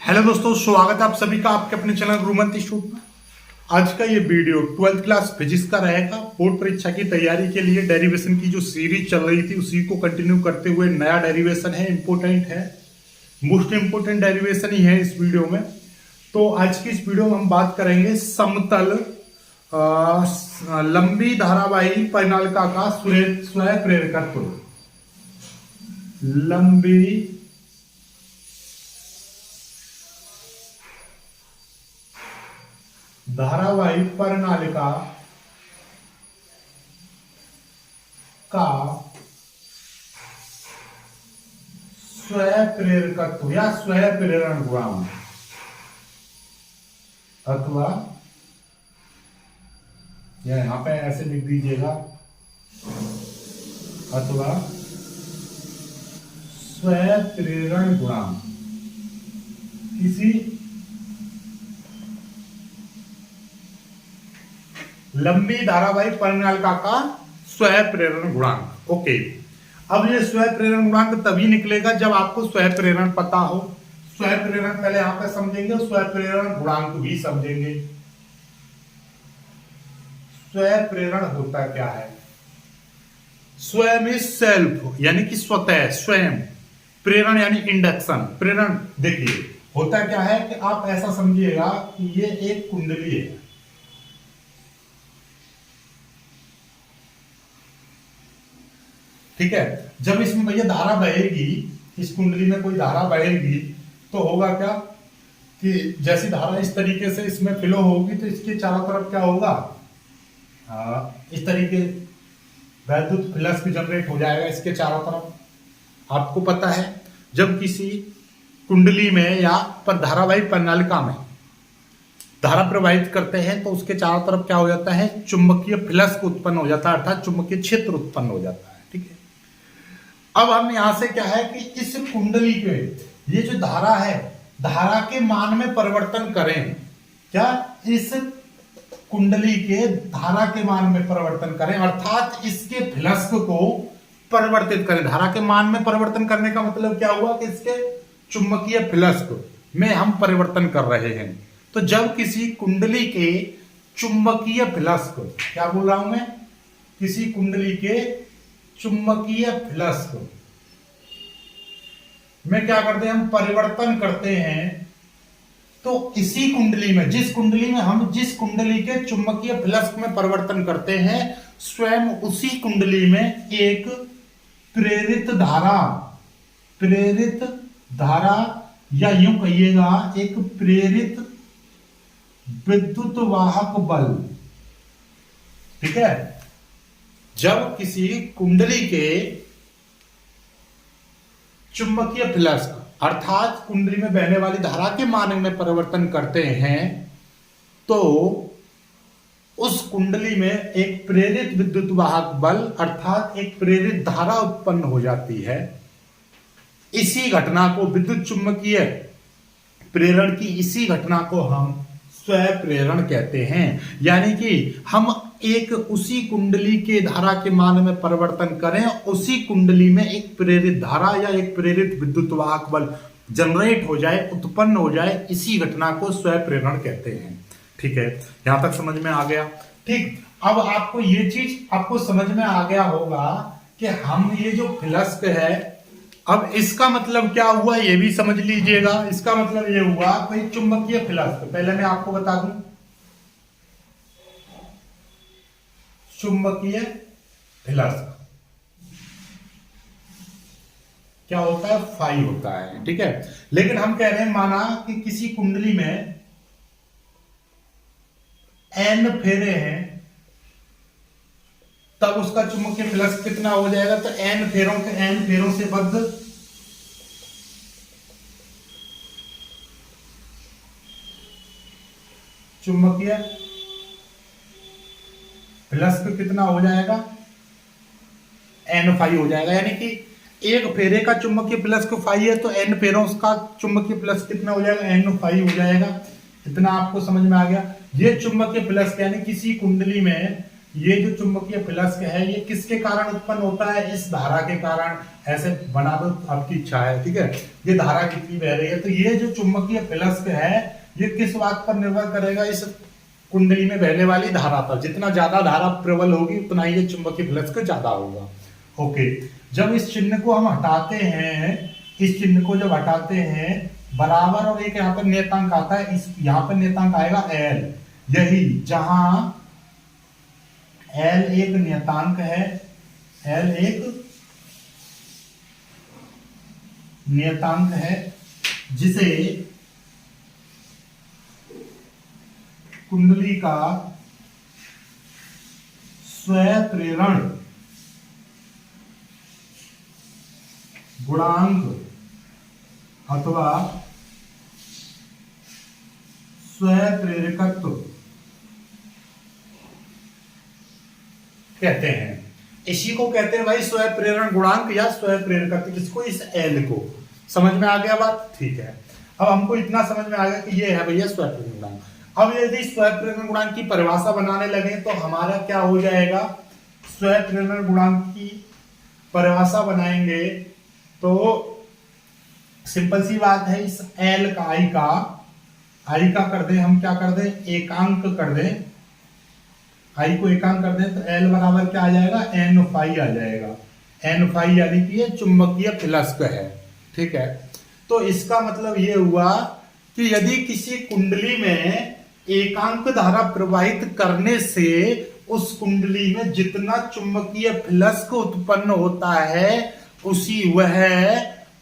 Hello दोस्तों, स्वागत है आप सभी का आपके अपने चैनल गुरुमंत इंस्टीट्यूट में। आज का ये वीडियो 12th क्लास फिजिक्स का रहेगा। बोर्ड परीक्षा की तैयारी के लिए डेरिवेशन की जो सीरीज चल रही थी उसी को कंटिन्यू करते हुए नया डेरिवेशन है, इंपोर्टेंट है, मोस्ट इंपोर्टेंट डेरिवेशन ही है इस वीडियो में। तो आज की इस वीडियो में हम बात करेंगे समतल लंबी धारावाही परिनालिका का स्वयं प्रेरकत्व। लंबी धारावाही परिनालिका का स्वयं प्रेरकत्व या स्वयं प्रेरण गुणांक अथवा यहां पे ऐसे लिख दीजिएगा, अथवा स्वयं प्रेरण गुणांक किसी लंबी धारावाही परिनालिका का स्वयं प्रेरण गुणांक। ओके, अब ये स्वयं प्रेरण गुणांक तभी निकलेगा जब आपको स्वयं प्रेरण पता हो। स्वयं प्रेरण पहले यहां पे समझेंगे, स्वयं प्रेरण गुणांक भी समझेंगे। स्वयं प्रेरण होता क्या है? स्वयं इज सेल्फ, यानी कि स्वतः, स्वयं। प्रेरण यानी इंडक्शन। प्रेरण देखिए होता क्या है कि आप ऐसा समझिएगा कि ये एक कुंडली है। ठीक है, जब इसमें भैया धारा बहेगी, इस कुंडली में कोई धारा बहेगी तो होगा क्या कि जैसी धारा इस तरीके से इसमें फ्लो होगी तो इसके चारों तरफ क्या होगा, इस तरीके वैद्युत फ्लक्स जनरेट हो जाएगा इसके चारों तरफ। आपको पता है जब किसी कुंडली में या पर धारावाही प्रणालिका में धारा प्रवाहित करते हैं तो उसके चारों तरफ क्या हो जाता है, चुंबकीय फ्लक्स उत्पन्न हो जाता है, अर्थात चुंबकीय क्षेत्र उत्पन्न हो जाता है। ठीक है, अब हम यहां से क्या है कि इस कुंडली के ये जो धारा है, धारा के मान में परिवर्तन करें। क्या इस कुंडली के धारा के मान में परिवर्तन करें, अर्थात इसके फ्लक्स को परिवर्तित करें। धारा के मान में परिवर्तन करने का मतलब क्या हुआ कि इसके चुंबकीय फ्लक्स में हम परिवर्तन कर रहे हैं। तो जब किसी कुंडली के चुंबकीय फ्लक्स, क्या बोल रहा हूं मैं, किसी कुंडली के चुंबकीय फ्लक्स में क्या करते हैं, हम परिवर्तन करते हैं, तो इसी कुंडली में, जिस कुंडली के चुंबकीय फ्लक्स में परिवर्तन करते हैं, स्वयं उसी कुंडली में एक प्रेरित धारा या यूं कहिएगा एक प्रेरित विद्युत वाहक बल। ठीक है, जब किसी कुंडली के चुंबकीय फ्लक्स अर्थात कुंडली में बहने वाली धारा के मान में परिवर्तन करते हैं तो उस कुंडली में एक प्रेरित विद्युत वाहक बल अर्थात एक प्रेरित धारा उत्पन्न हो जाती है। इसी घटना को, विद्युत चुंबकीय प्रेरण की इसी घटना को हम स्वयं प्रेरण कहते हैं। यानी कि हम एक उसी कुंडली के धारा के मान में परिवर्तन करें, उसी कुंडली में एक प्रेरित धारा या एक प्रेरित विद्युत वाहक बल जनरेट हो जाए, उत्पन्न हो जाए, इसी घटना को स्वयं प्रेरण कहते हैं। ठीक है, यहां तक समझ में आ गया। ठीक, अब आपको ये चीज आपको समझ में आ गया होगा कि हम ये जो फ्लक्स है, अब इसका मतलब क्या हुआ ये भी समझ लीजिएगा। इसका मतलब ये हुआ कोई चुंबकीय फ्लक्स, पहले मैं आपको बता दूं, चुंबकीय फ्लक्स क्या होता है, फाई होता है। ठीक है, लेकिन हम कह रहे हैं माना कि किसी कुंडली में n फेरे हैं, तब उसका चुंबकीय फ्लक्स कितना हो जाएगा, तो n फेरों से बद्ध चुंबकीय फ्लक्स कितना हो जाएगा, n फाई हो जाएगा। यानी कि एक फेरे का चुंबकीय फ्लक्स फाई है तो n फेरों का चुंबकीय फ्लक्स कितना हो जाएगा, n फाई हो जाएगा। इतना आपको समझ में आ गया। ये चुंबकीय फ्लक्स यानी किसी कुंडली में ये जो चुंबकीय फ्लक्स है ये किसके कारण उत्पन्न होता है? इस धारा के कारण। ऐसे बना दो, आपकी इच्छा है, ठीक है। ये धारा कितनी बह रही है, तो ये जो चुंबकीय फ्लक्स है ये किस बात पर निर्भर करेगा? इस कुंडली में बहने वाली धारा पर। जितना ज्यादा धारा प्रबल होगी उतना ही ये चुंबकीय फ्लक्स ज्यादा होगा। ओके, जब इस चिन्ह को हम हटाते हैं, इस चिन्ह को जब हटाते हैं, बराबर और एक यहाँ पर नियतांक आता है, इस यहाँ पर नियतांक आएगा एल। यही जहां एल एक नियतांक है, एल एक नियतांक है जिसे कुंडली का स्वप्रेरण गुणांक अथवा स्वप्रेरकत्व कहते हैं। इसी को कहते हैं भाई स्वप्रेरण गुणांक या स्वप्रेरकत्व। किसको? इस एल को। समझ में आ गया बात? ठीक है। अब हमको इतना समझ में आ गया कि ये है भैया स्वप्रेरण गुणांक। अब यदि स्वप्रेरण गुणांक की परिभाषा बनाने लगे तो हमारा क्या हो जाएगा? स्वप्रेरण गुणांक की परिभाषा बनाएंगे तो सिंपल सी बात है, इस एल का आई का कर दें, हम क्या कर दें? एकांक कर दें। आई को एकांक कर दें तो एल बराबर क्या आ जाएगा? एन फाई आ जाएगा। एन फाई यानी कि ये चुंबकीय फ्लक्स है, ठीक है। तो इसका मतलब ये हुआ कि यदि किसी कुंडली में एकांक धारा प्रवाहित करने से उस कुंडली में जितना चुंबकीय फ्लक्स उत्पन्न होता है उसी वह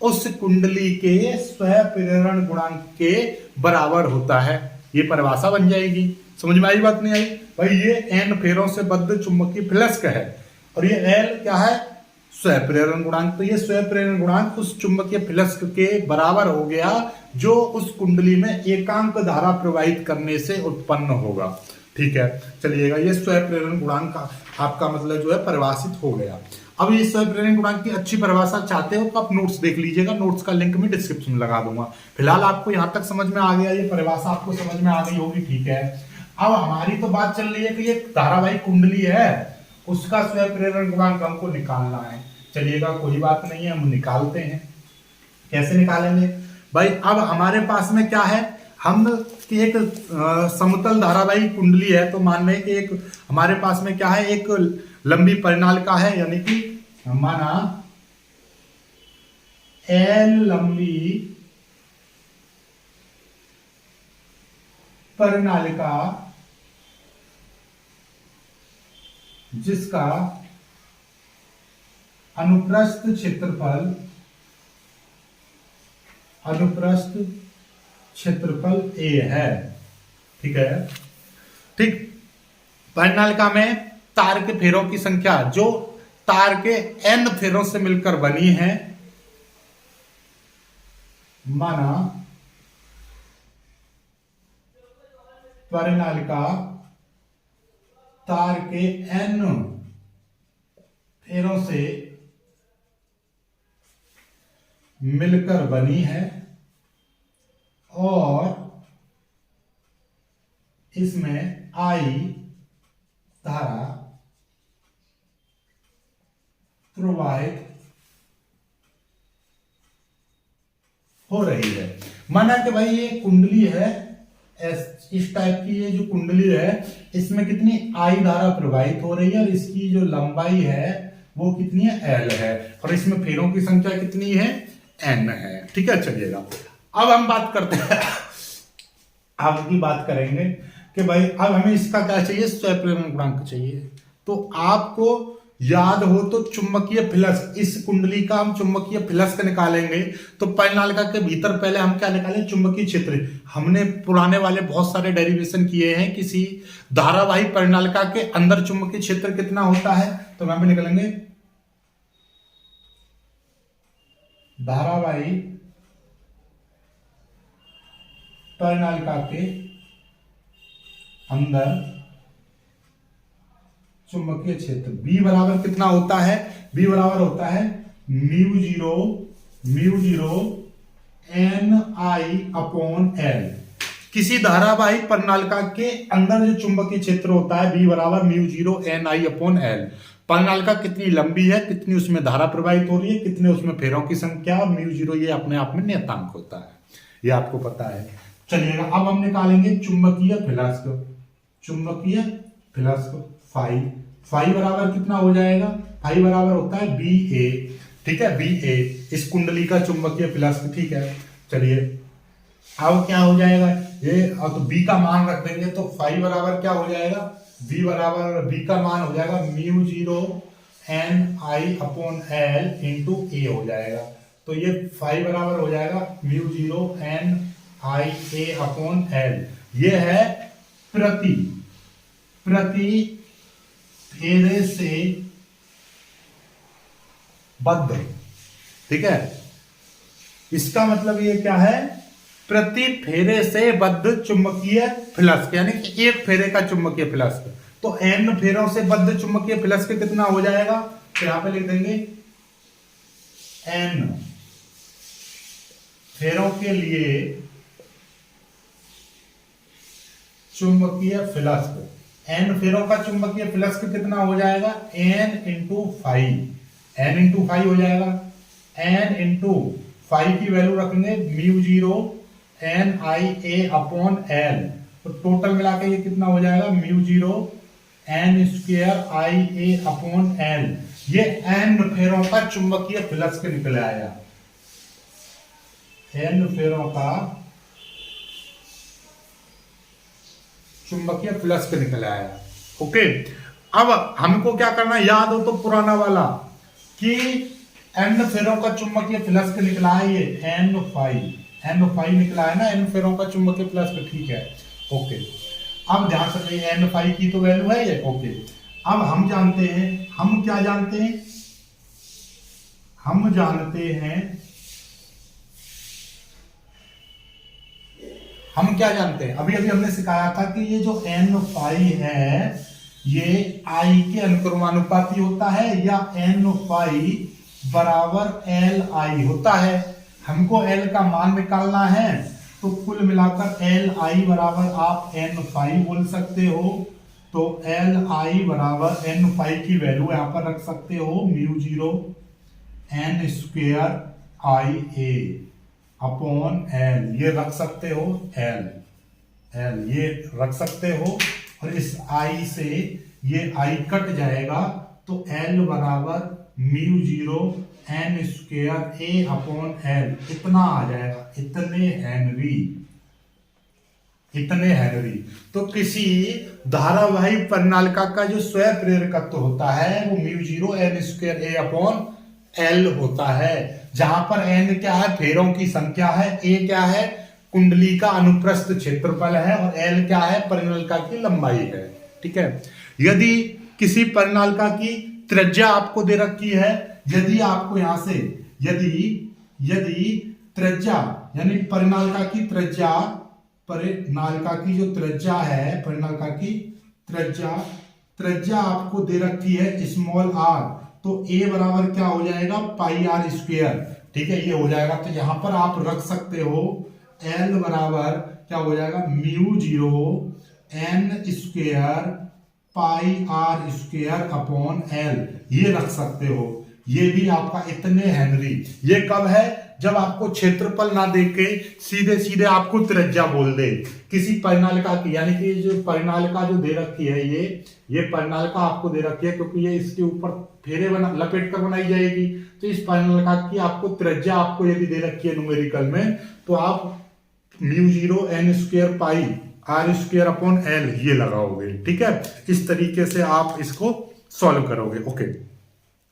उस कुंडली के स्वप्रेरण गुणांक के बराबर होता है। ये परिभाषा बन जाएगी। समझ में आई बात? नहीं आई भाई? ये एन फेरों से बद्ध चुंबकीय फ्लक्स है और ये एल क्या है? स्वप्रेरण गुणांक। तो ये स्वप्रेरण गुणांक उस चुंबकीय फ्लक्स के बराबर हो गया जो उस कुंडली में एकांक धारा प्रवाहित करने से उत्पन्न होगा, ठीक है। चलिएगा, ये स्वप्रेरण गुणांक का आपका मतलब जो है परिभाषित हो गया। अब ये स्वप्रेरण गुणांक की अच्छी परिभाषा चाहते हो तो आप नोट्स देख लीजिएगा। नोट्स का लिंक मैं डिस्क्रिप्शन में लगा दूंगा। फिलहाल आपको यहाँ तक समझ में आ गया, ये परिभाषा आपको समझ में आ गई होगी, ठीक है। अब हमारी तो बात चल रही है कि ये धारावाहिक कुंडली है, उसका स्वप्रेरण गुणांक हमको निकालना है। चलिएगा, कोई बात नहीं है, हम निकालते हैं। कैसे निकालेंगे भाई? अब हमारे पास में क्या है? हम कि एक समतल धारावाहिक कुंडली है, तो मान लें कि एक हमारे पास में क्या है? एक लंबी परिनालिका है, यानी कि माना एल लंबी परिनालिका जिसका अनुप्रस्थ क्षेत्रफल ए है, ठीक है। ठीक, परिनालिका में तार के फेरों की संख्या जो तार के एन फेरों से मिलकर बनी है, माना परिनालिका तार के एन फेरों से मिलकर बनी है और इसमें आई धारा प्रवाहित हो रही है। माना कि भाई ये कुंडली है, इस टाइप की ये जो कुंडली है, इसमें कितनी आई धारा प्रवाहित हो रही है और इसकी जो लंबाई है वो कितनी है? एल है, और इसमें फेरों की संख्या कितनी है? एन है, ठीक है। चलिएगा, अब हम बात करते हैं, अब की बात करेंगे कि भाई अब हमें इसका क्या चाहिए? स्वप्रेरण गुणांक चाहिए। तो आपको याद हो तो चुंबकीय फ्लक्स, इस कुंडली का हम चुंबकीय फ्लक्स निकालेंगे तो परिनालिका के भीतर पहले हम क्या निकालें? चुंबकीय क्षेत्र। हमने पुराने वाले बहुत सारे डेरिवेशन किए हैं, किसी धारावाही परिनालिका के अंदर चुंबकीय क्षेत्र कितना होता है, तो वहां पे निकलेंगे धारावाही परिनालिका के अंदर चुंबकीय क्षेत्र B बराबर कितना होता है? B बराबर होता है mu zero Ni upon L। किसी धारावाहिक परिनालिका के अंदर जो चुंबकीय क्षेत्र होता है B बराबर म्यू जीरो एन आई अपॉन एल। परिनालिका कितनी लंबी है, कितनी उसमें धारा प्रवाहित हो रही है, कितने उसमें फेरों की संख्या, म्यू जीरो ये अपने आप में नियतांक होता है, ये आपको पता है। चलिएगा अब हम निकालेंगे चुंबकीय फ्लक्स। चुंबकीय फ्लक्स फाई बराबर कितना हो जाएगा, फाई बराबर होता है बी ए, ठीक है, बी ए इस कुंडली का चुंबकीय फ्लक्स, ठीक है। चलिए अब क्या हो जाएगा ये, अब तो बी का मान रख देंगे तो फाई बराबर क्या हो जाएगा, बी बराबर बी का मान हो जाएगा म्यू जीरो एन आई अपॉन एल इंटू ए हो जाएगा। तो ये फाई बराबर हो जाएगा mu zero N I A upon L. ये है प्रति फेरे से बद्ध, ठीक है। इसका मतलब ये क्या है, प्रति फेरे से बद्ध चुंबकीय फ्लक्स, यानी कि एक फेरे का चुंबकीय फ्लक्स। तो एन फेरों से बद्ध चुंबकीय फ्लक्स कितना हो जाएगा, तो यहां पे लिख देंगे एन फेरों के लिए चुंबकीय फ्लक्स। एन फेरों का चुंबकीय फ्लक्स कितना हो जाएगा, N into five, N into five हो जाएगा। एन इंटू फाइव की वैल्यू रखेंगे mu zero N I A upon L. तो टोटल मिला के ये कितना हो जाएगा, mu zero N square I A upon L. ये एन फेरों का चुंबकीय फ्लक्स के निकल आया, एन फेरों का चुंबकीय फ्लक्स के निकल आया। ओके, अब हमको क्या करना है, याद हो तो पुराना वाला कि एन फेरों का चुंबकीय फ्लक्स के निकला है, ये एन फाई निकला है ना, एन फेरों का चुंबकीय फ्लक्स, ठीक है। ओके, अब ध्यान से एन फाई की तो वैल्यू है ये। ओके, अब हम जानते हैं, हम क्या जानते हैं, हम जानते हैं, हम क्या जानते हैं, अभी अभी हमने सिखाया था कि ये जो एन फाई है ये आई के अनुक्रमानुपाती होता है या एन फाई बराबर एल आई होता है। हमको एल का मान निकालना है तो कुल मिलाकर एल आई बराबर आप एन फाई बोल सकते हो। तो एल आई बराबर एन फाई की वैल्यू यहां पर रख सकते हो mu zero N square I A upon L, ये रख सकते हो एल ये रख सकते हो, और इस आई से ये आई कट जाएगा तो एल बराबर म्यू जीरो एन स्क्वायर ए अपॉन एल इतना आ जाएगा, इतने हेनरी। तो किसी धारावाहिक परिनालिका का जो स्वयं प्रेरकत्व होता है वो म्यू जीरो एन स्क्वायर ए अपॉन एल होता है, जहां पर एन क्या है, फेरों की संख्या है, ए क्या है, कुंडली का अनुप्रस्थ क्षेत्रफल है, और एल क्या है, परिनालिका की लंबाई है, ठीक है। यदि किसी परिनालिका की त्रिज्या आपको दे रखी है, यदि आपको यहां से यदि त्रिज्या यानी परिनालिका की त्रिज्या, परिनालिका की जो त्रिज्या है, परिनालिका की त्रिज्या आपको दे रखी है स्मॉल आर, तो ए बराबर क्या हो जाएगा, पाई आर स्क्वायर, ठीक है, ये हो जाएगा। तो यहां पर आप रख सकते हो एल बराबर क्या हो जाएगा, mu zero N square pi R square upon L, ये रख सकते हो। ये भी आपका इतने हेनरी। ये कब है, जब आपको क्षेत्रफल ना देके सीधे सीधे आपको त्रिज्या बोल दे किसी परिनालिका की, यानी कि जो परिनालिका जो दे रखी है, ये परिनालिका आपको दे रखी है क्योंकि ये इसके ऊपर फेरे लपेट कर बनाई जाएगी। तो इस परिनालिका की आपको त्रिज्या आपको यदि दे रखी है न्यूमेरिकल में, तो आप mu zero N square pi R square upon L ये लगाओगे, ठीक है। इस तरीके से आप इसको सॉल्व करोगे। ओके,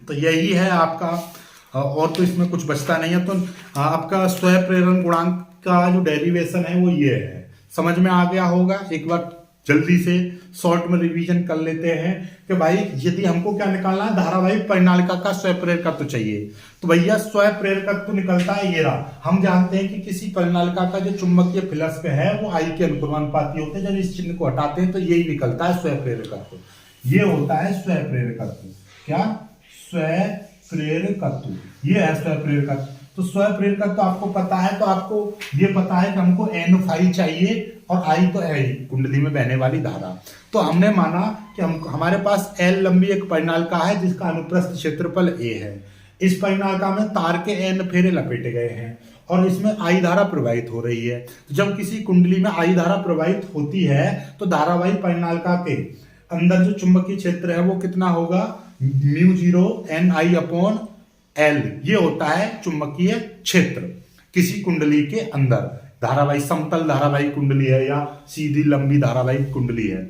तो यही है आपका, और तो इसमें कुछ बचता नहीं है। तो आपका स्वयं प्रेरण गुणांक का जो डेरिवेशन है वो ये है, समझ में आ गया होगा। एक बार जल्दी से शॉर्ट में रिवीजन कर लेते हैं कि भाई यदि हमको क्या निकालना है, धारावाहिक परिनालिका का स्वयं प्रेरकत्व चाहिए, तो भैया स्वयं प्रेरकत्व निकलता है ये रहा। हम जानते हैं कि किसी परिनालिका का जो चुंबकीय फ्लक्स है वो आई के अनुक्रमानुपाती होते हैं। जब इस चिन्ह को हटाते हैं तो यही निकलता है स्वयं प्रेरकत्व, ये होता है स्वयं प्रेरकत्व। क्या, स्वयं प्रेरकत्व, ये है स्वयं प्रेरकत्व। तो स्व प्रेरक तो आपको पता है, तो आपको ये पता है कि हमको N फाई चाहिए और I तो है ही कुंडली में बहने वाली धारा। तो हमने माना कि हमारे पास L लंबी एक परिनालिका है जिसका अनुप्रस्थ क्षेत्रफल A है। इस परिनालिका में तार के N फेरे लपेटे गए हैं और इसमें I धारा प्रवाहित हो रही है। तो जब किसी कुंडली में I धारा प्रवाहित होती है तो धारावाही परिनालिका के अंदर जो चुंबकीय क्षेत्र है वो कितना होगा, μ0 Ni अपॉन L, ये होता है चुंबकीय क्षेत्र किसी कुंडली के अंदर। धारावाही समतल धारावाही कुंडली है या सीधी लंबी धारावाही कुंडली है।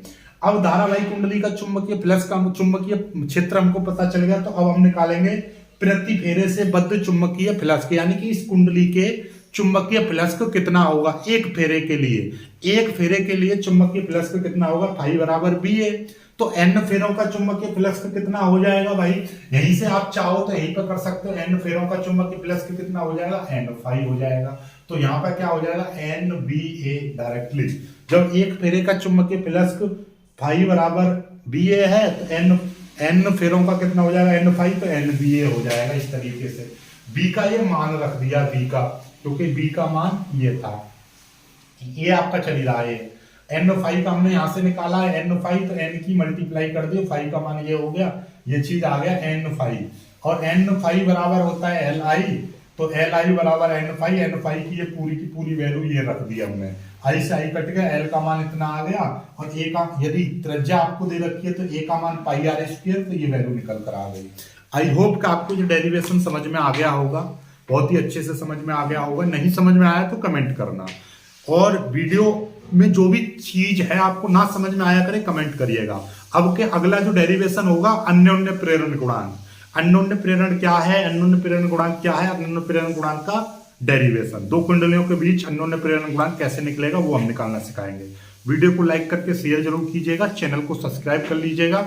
अब धारावाही कुंडली का चुंबकीय फ्लक्स का चुंबकीय क्षेत्र हमको पता चल गया, तो अब हम निकालेंगे प्रति फेरे से बद्ध चुंबकीय फ्लक्स, यानी कि इस कुंडली के चुंबकीय फ्लक्स को कितना होगा एक फेरे के लिए। एक फेरे के लिए चुंबकीय फ्लक्स को कितना होगा, फाई बराबर बी है। तो एन फेरों का चुंबकीय फ्लक्स का कितना हो जाएगा भाई, यहीं से आप चाहो तो यहीं पर कर सकते हो। एन फेरों का चुंबकीय फ्लक्स का कितना हो जाएगा, एन फाई हो जाएगा। तो यहाँ पर क्या हो जाएगा, एन बी ए डायरेक्टली। जब एक फेरे का चुंबकीय फ्लक्स फाई बराबर बी ए है तो एन फेरों का कितना हो जाएगा, एन फाई, तो एन बी ए हो जाएगा। इस तरीके से बी का ये मान रख दिया, बी का, क्योंकि बी का मान ये था, ये आपका चली रहा है। एन फाइव का हमने यहां से निकाला है एन फाइव, तो एन की मल्टीप्लाई कर दियो, फाइव का मान ये हो गया, ये चीज आ गया एन फाइव। और एन फाइव बराबर होता है एल आई, तो एल आई बराबर एन फाइव की ये पूरी वैल्यू ये रख दी हमने। आई से आई कट गया, एल का मान इतना आ गया, और ए का यदि त्रिज्या आपको दे रखी है तो ए का मान पाई आर स्क्वायर, तो ये वैल्यू निकल कर आ गई। आई होप कि आपको ये डेरिवेशन समझ में आ गया होगा, बहुत ही अच्छे से समझ में आ गया होगा। नहीं समझ में आया तो कमेंट करना, और वीडियो में जो भी चीज है आपको ना समझ में आया करे कमेंट करिएगा। अब के अगला जो डेरिवेशन होगा अन्योन्य प्रेरण गुणांक। अन्योन्य प्रेरण क्या है, अन्योन्य प्रेरण गुणांक क्या है, अन्योन्य प्रेरण गुणांक का डेरिवेशन, दो कुंडलियों के बीच अन्योन्य प्रेरण गुणांक कैसे निकलेगा वो हम निकालना सिखाएंगे। वीडियो को लाइक करके शेयर जरूर कीजिएगा, चैनल को सब्सक्राइब कर लीजिएगा।